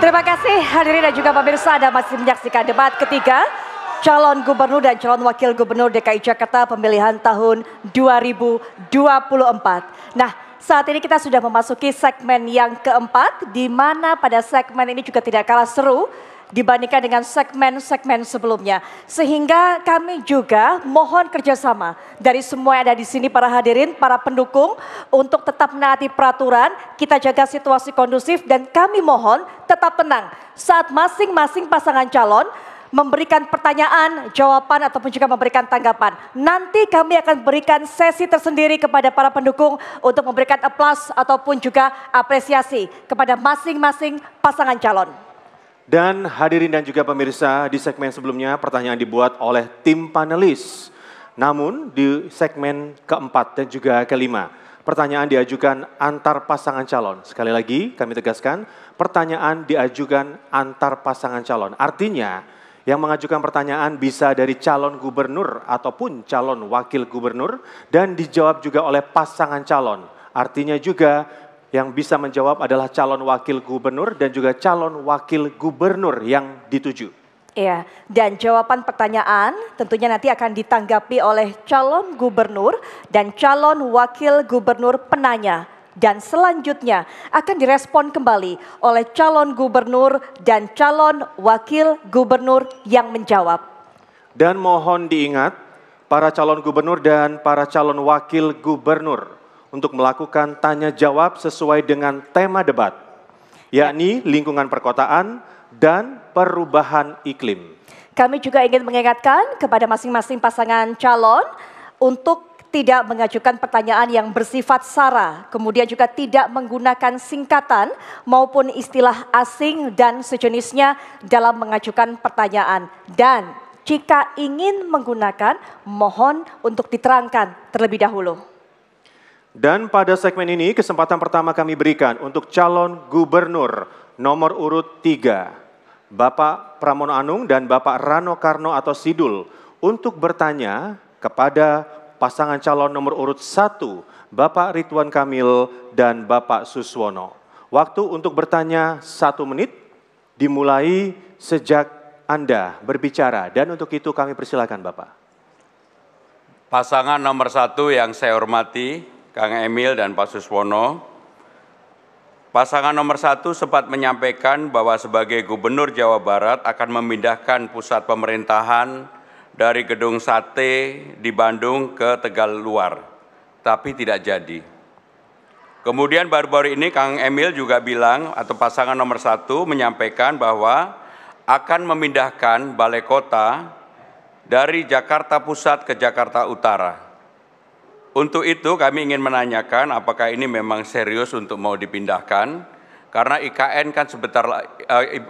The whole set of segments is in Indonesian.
Terima kasih hadirin dan juga pemirsa, Anda masih menyaksikan debat ketiga calon gubernur dan calon wakil gubernur DKI Jakarta pemilihan tahun 2024. Nah, saat ini kita sudah memasuki segmen yang keempat, di mana pada segmen ini juga tidak kalah seru dibandingkan dengan segmen-segmen sebelumnya. Sehingga kami juga mohon kerjasama dari semua yang ada di sini, para hadirin, para pendukung, untuk tetap menaati peraturan, kita jaga situasi kondusif, dan kami mohon tetap tenang saat masing-masing pasangan calon memberikan pertanyaan, jawaban, ataupun juga memberikan tanggapan. Nanti kami akan berikan sesi tersendiri kepada para pendukung untuk memberikan aplaus ataupun juga apresiasi kepada masing-masing pasangan calon. Dan hadirin dan juga pemirsa, di segmen sebelumnya pertanyaan dibuat oleh tim panelis. Namun di segmen keempat dan juga kelima, pertanyaan diajukan antar pasangan calon. Sekali lagi kami tegaskan, pertanyaan diajukan antar pasangan calon. Artinya yang mengajukan pertanyaan bisa dari calon gubernur ataupun calon wakil gubernur dan dijawab juga oleh pasangan calon. Artinya juga yang bisa menjawab adalah calon wakil gubernur dan juga calon wakil gubernur yang dituju. Iya, dan jawaban pertanyaan tentunya nanti akan ditanggapi oleh calon gubernur dan calon wakil gubernur penanya. Dan selanjutnya akan direspon kembali oleh calon gubernur dan calon wakil gubernur yang menjawab. Dan mohon diingat, para calon gubernur dan para calon wakil gubernur untuk melakukan tanya jawab sesuai dengan tema debat, yakni lingkungan perkotaan dan perubahan iklim. Kami juga ingin mengingatkan kepada masing-masing pasangan calon untuk tidak mengajukan pertanyaan yang bersifat sara, kemudian juga tidak menggunakan singkatan maupun istilah asing dan sejenisnya dalam mengajukan pertanyaan. Dan jika ingin menggunakan, mohon untuk diterangkan terlebih dahulu. Dan pada segmen ini kesempatan pertama kami berikan untuk calon gubernur nomor urut 3, Bapak Pramono Anung dan Bapak Rano Karno atau Sidul, untuk bertanya kepada pasangan calon nomor urut 1, Bapak Ridwan Kamil dan Bapak Suswono. Waktu untuk bertanya 1 menit dimulai sejak Anda berbicara, dan untuk itu kami persilakan Bapak. Pasangan nomor 1 yang saya hormati, Kang Emil dan Pak Suswono. Pasangan nomor 1 sempat menyampaikan bahwa sebagai Gubernur Jawa Barat akan memindahkan pusat pemerintahan dari Gedung Sate di Bandung ke Tegal Luar, tapi tidak jadi. Kemudian baru-baru ini Kang Emil juga bilang, atau pasangan nomor 1 menyampaikan bahwa akan memindahkan Balai Kota dari Jakarta Pusat ke Jakarta Utara. Untuk itu kami ingin menanyakan apakah ini memang serius untuk mau dipindahkan, karena IKN kan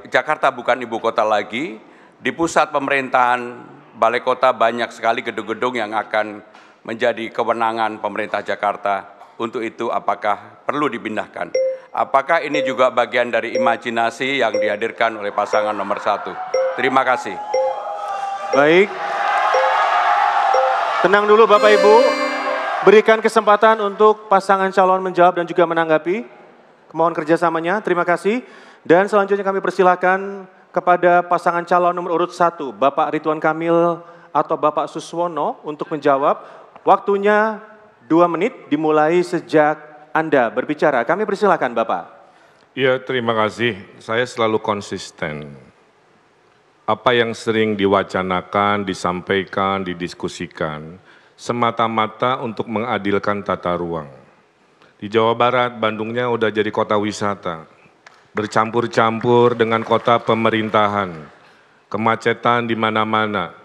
Jakarta bukan ibu kota lagi, di pusat pemerintahan Balai Kota banyak sekali gedung-gedung yang akan menjadi kewenangan pemerintah Jakarta. Untuk itu apakah perlu dipindahkan? Apakah ini juga bagian dari imajinasi yang dihadirkan oleh pasangan nomor 1? Terima kasih. Baik, tenang dulu Bapak Ibu. Berikan kesempatan untuk pasangan calon menjawab dan juga menanggapi. Mohon kerjasamanya, terima kasih. Dan selanjutnya kami persilakan kepada pasangan calon nomor urut 1, Bapak Ridwan Kamil atau Bapak Suswono untuk menjawab. Waktunya 2 menit dimulai sejak Anda berbicara. Kami persilakan Bapak. Ya, terima kasih. Saya selalu konsisten. Apa yang sering diwacanakan, disampaikan, didiskusikan, semata-mata untuk mengadilkan tata ruang. Di Jawa Barat, Bandungnya udah jadi kota wisata, bercampur-campur dengan kota pemerintahan, kemacetan di mana-mana.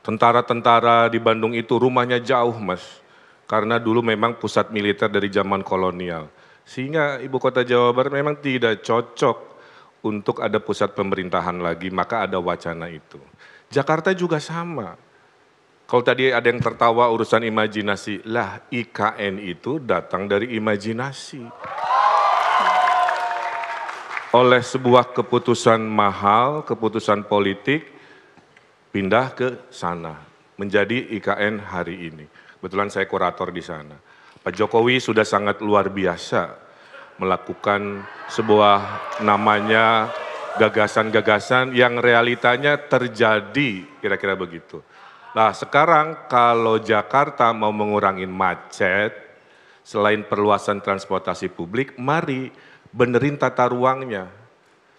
Tentara-tentara di Bandung itu rumahnya jauh, Mas, karena dulu memang pusat militer dari zaman kolonial. Sehingga ibu kota Jawa Barat memang tidak cocok untuk ada pusat pemerintahan lagi, maka ada wacana itu. Jakarta juga sama. Kalau tadi ada yang tertawa urusan imajinasi, lah IKN itu datang dari imajinasi. Oleh sebuah keputusan mahal, keputusan politik, pindah ke sana, menjadi IKN hari ini. Kebetulan saya kurator di sana. Pak Jokowi sudah sangat luar biasa melakukan sebuah namanya gagasan-gagasan yang realitanya terjadi, kira-kira begitu. Nah sekarang kalau Jakarta mau mengurangi macet, selain perluasan transportasi publik, mari benerin tata ruangnya.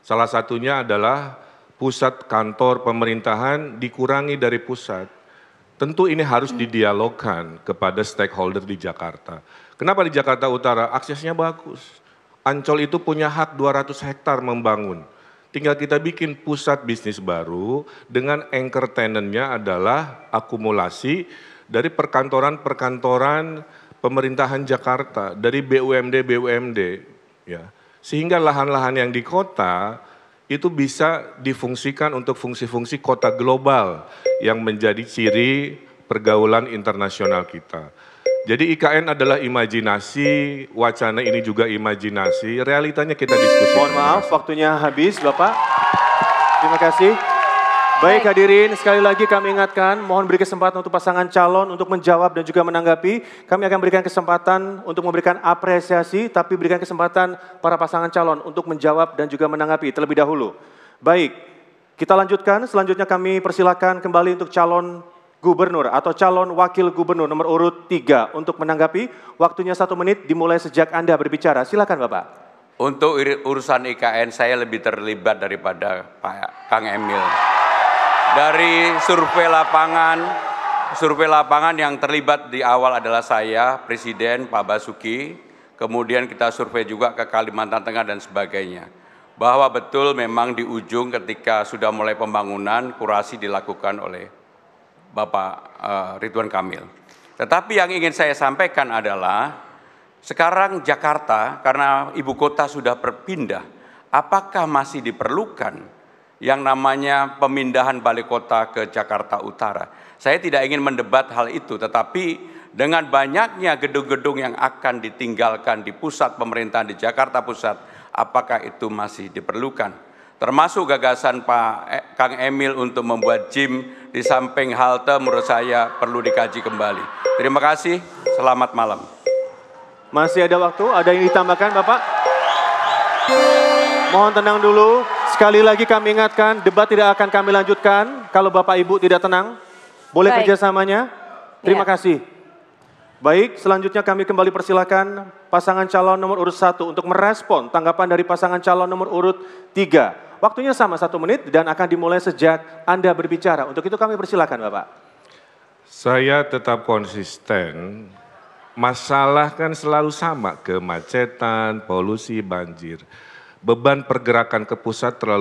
Salah satunya adalah pusat kantor pemerintahan dikurangi dari pusat. Tentu ini harus didialogkan kepada stakeholder di Jakarta. Kenapa di Jakarta Utara? Aksesnya bagus. Ancol itu punya hak 200 hektar membangun. Tinggal kita bikin pusat bisnis baru dengan anchor tenant-nya adalah akumulasi dari perkantoran-perkantoran pemerintahan Jakarta, dari BUMD, ya. Sehingga lahan-lahan yang di kota itu bisa difungsikan untuk fungsi-fungsi kota global yang menjadi ciri pergaulan internasional kita. Jadi IKN adalah imajinasi, wacana ini juga imajinasi, realitanya kita diskusikan. Mohon maaf, waktunya habis Bapak. Terima kasih. Baik hadirin, sekali lagi kami ingatkan, mohon beri kesempatan untuk pasangan calon untuk menjawab dan juga menanggapi. Kami akan berikan kesempatan untuk memberikan apresiasi, tapi berikan kesempatan para pasangan calon untuk menjawab dan juga menanggapi terlebih dahulu. Baik, kita lanjutkan. Selanjutnya kami persilakan kembali untuk calon gubernur atau calon wakil gubernur nomor urut 3 untuk menanggapi. Waktunya 1 menit dimulai sejak Anda berbicara. Silakan Bapak. Untuk urusan IKN saya lebih terlibat daripada Pak Kang Emil. Dari survei lapangan yang terlibat di awal adalah saya, Presiden, Pak Basuki, kemudian kita survei juga ke Kalimantan Tengah dan sebagainya. Bahwa betul memang di ujung ketika sudah mulai pembangunan, kurasi dilakukan oleh Bapak Ridwan Kamil. Tetapi yang ingin saya sampaikan adalah, sekarang Jakarta karena ibu kota sudah berpindah, apakah masih diperlukan yang namanya pemindahan balai kota ke Jakarta Utara? Saya tidak ingin mendebat hal itu, tetapi dengan banyaknya gedung-gedung yang akan ditinggalkan di pusat pemerintahan di Jakarta Pusat, apakah itu masih diperlukan? Termasuk gagasan Pak Kang Emil untuk membuat gym di samping halte menurut saya perlu dikaji kembali. Terima kasih, selamat malam. Masih ada waktu, ada yang ditambahkan Bapak? Mohon tenang dulu, sekali lagi kami ingatkan, debat tidak akan kami lanjutkan kalau Bapak Ibu tidak tenang. Boleh kerjasamanya? Terima kasih. Baik, selanjutnya kami kembali persilakan pasangan calon nomor urut 1 untuk merespon tanggapan dari pasangan calon nomor urut 3. Waktunya sama 1 menit dan akan dimulai sejak Anda berbicara. Untuk itu kami persilakan Bapak. Saya tetap konsisten, masalah kan selalu sama, kemacetan, polusi, banjir. Beban pergerakan ke pusat terlalu